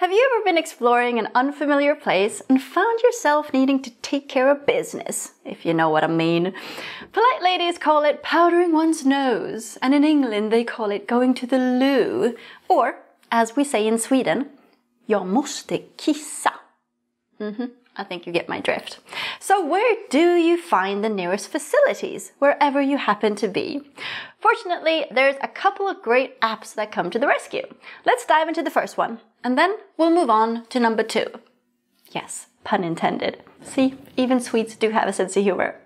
Have you ever been exploring an unfamiliar place and found yourself needing to take care of business, if you know what I mean? Polite ladies call it powdering one's nose, and in England they call it going to the loo, or, as we say in Sweden, jag måste kissa. I think you get my drift. So where do you find the nearest facilities, wherever you happen to be? Fortunately, there's a couple of great apps that come to the rescue. Let's dive into the first one, and then we'll move on to number 2. Yes, pun intended. See, even Swedes do have a sense of humor.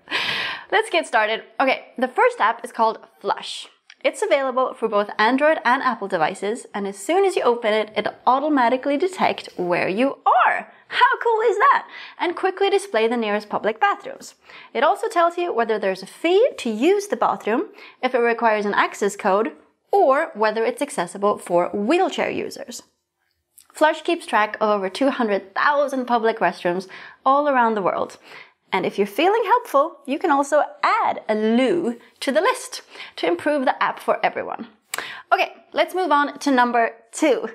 Let's get started. Okay, the first app is called Flush. It's available for both Android and Apple devices, and as soon as you open it, it'll automatically detect where you are. How cool is that? And quickly display the nearest public bathrooms. It also tells you whether there's a fee to use the bathroom, if it requires an access code, or whether it's accessible for wheelchair users. Flush keeps track of over 200,000 public restrooms all around the world. And if you're feeling helpful, you can also add a loo to the list to improve the app for everyone. Okay, let's move on to number 2.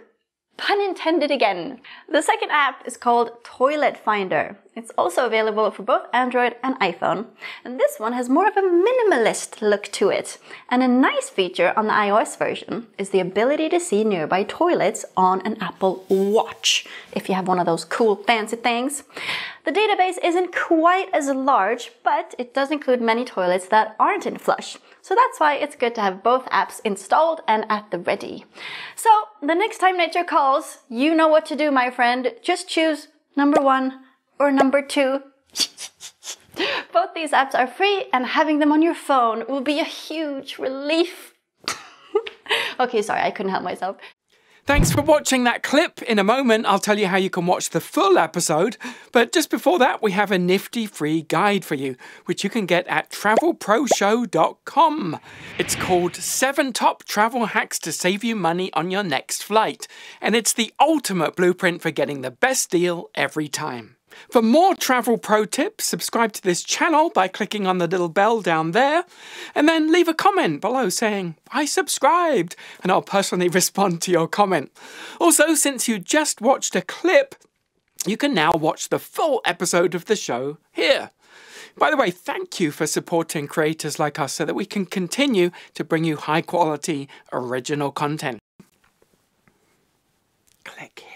Pun intended again. The second app is called Toilet Finder. It's also available for both Android and iPhone. And this one has more of a minimalist look to it. And a nice feature on the iOS version is the ability to see nearby toilets on an Apple Watch, if you have one of those cool fancy things. The database isn't quite as large, but it does include many toilets that aren't in Flush. So that's why it's good to have both apps installed and at the ready. So the next time nature calls, you know what to do, my friend. Just choose number 1 or number 2. Both these apps are free, and having them on your phone will be a huge relief. Okay, sorry, I couldn't help myself. Thanks for watching that clip. In a moment, I'll tell you how you can watch the full episode. But just before that, we have a nifty free guide for you, which you can get at travelproshow.com. It's called 7 Top Travel Hacks to Save You Money on Your Next Flight. And it's the ultimate blueprint for getting the best deal every time. For more travel pro tips, subscribe to this channel by clicking on the little bell down there, and then leave a comment below saying, "I subscribed," and I'll personally respond to your comment. Also, since you just watched a clip, you can now watch the full episode of the show here. By the way, thank you for supporting creators like us so that we can continue to bring you high quality original content. Click here.